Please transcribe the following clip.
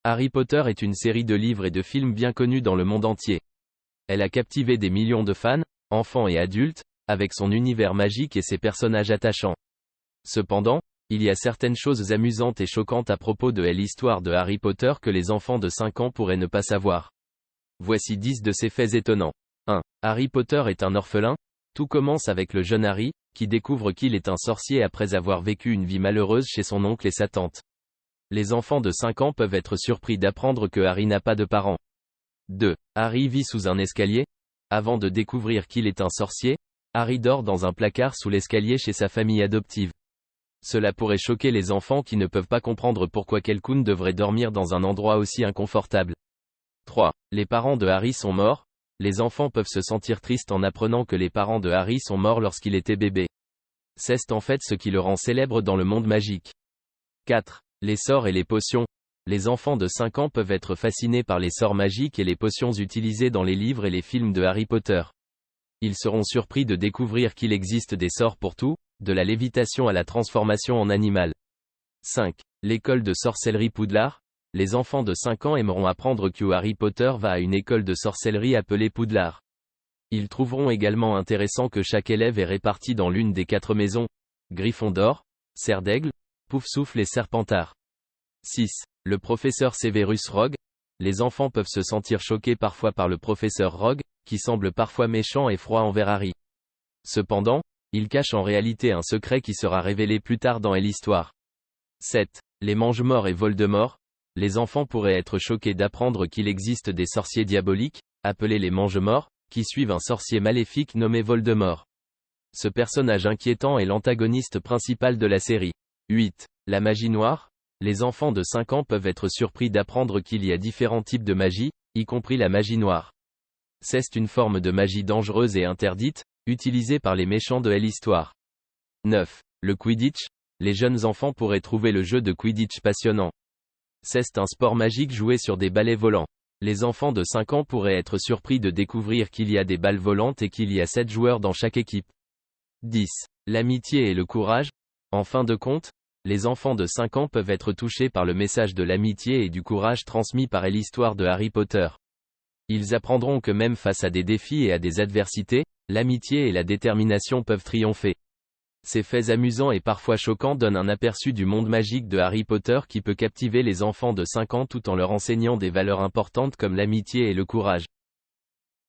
Harry Potter est une série de livres et de films bien connus dans le monde entier. Elle a captivé des millions de fans, enfants et adultes, avec son univers magique et ses personnages attachants. Cependant, il y a certaines choses amusantes et choquantes à propos de l'histoire de Harry Potter que les enfants de 5 ans pourraient ne pas savoir. Voici 10 de ces faits étonnants. 1. Harry Potter est un orphelin. Tout commence avec le jeune Harry, qui découvre qu'il est un sorcier après avoir vécu une vie malheureuse chez son oncle et sa tante. Les enfants de 5 ans peuvent être surpris d'apprendre que Harry n'a pas de parents. 2. Harry vit sous un escalier. Avant de découvrir qu'il est un sorcier, Harry dort dans un placard sous l'escalier chez sa famille adoptive. Cela pourrait choquer les enfants qui ne peuvent pas comprendre pourquoi quelqu'un devrait dormir dans un endroit aussi inconfortable. 3. Les parents de Harry sont morts. Les enfants peuvent se sentir tristes en apprenant que les parents de Harry sont morts lorsqu'il était bébé. C'est en fait ce qui le rend célèbre dans le monde magique. 4. Les sorts et les potions. Les enfants de 5 ans peuvent être fascinés par les sorts magiques et les potions utilisées dans les livres et les films de Harry Potter. Ils seront surpris de découvrir qu'il existe des sorts pour tout, de la lévitation à la transformation en animal. 5. L'école de sorcellerie Poudlard. Les enfants de 5 ans aimeront apprendre que Harry Potter va à une école de sorcellerie appelée Poudlard. Ils trouveront également intéressant que chaque élève est réparti dans l'une des 4 maisons: Gryffondor, Serre d'Aigle, Poufsouffle et Serpentard. 6. Le professeur Severus Rogue. Les enfants peuvent se sentir choqués parfois par le professeur Rogue, qui semble parfois méchant et froid envers Harry. Cependant, il cache en réalité un secret qui sera révélé plus tard dans l'histoire. 7. Les Mangemorts et Voldemort. Les enfants pourraient être choqués d'apprendre qu'il existe des sorciers diaboliques, appelés les Mangemorts, qui suivent un sorcier maléfique nommé Voldemort. Ce personnage inquiétant est l'antagoniste principal de la série. 8. La magie noire. Les enfants de 5 ans peuvent être surpris d'apprendre qu'il y a différents types de magie, y compris la magie noire. C'est une forme de magie dangereuse et interdite, utilisée par les méchants de l'histoire. 9. Le Quidditch. Les jeunes enfants pourraient trouver le jeu de Quidditch passionnant. C'est un sport magique joué sur des balais volants. Les enfants de 5 ans pourraient être surpris de découvrir qu'il y a des balles volantes et qu'il y a 7 joueurs dans chaque équipe. 10. L'amitié et le courage. En fin de compte, les enfants de 5 ans peuvent être touchés par le message de l'amitié et du courage transmis par l'histoire de Harry Potter. Ils apprendront que même face à des défis et à des adversités, l'amitié et la détermination peuvent triompher. Ces faits amusants et parfois choquants donnent un aperçu du monde magique de Harry Potter qui peut captiver les enfants de 5 ans tout en leur enseignant des valeurs importantes comme l'amitié et le courage.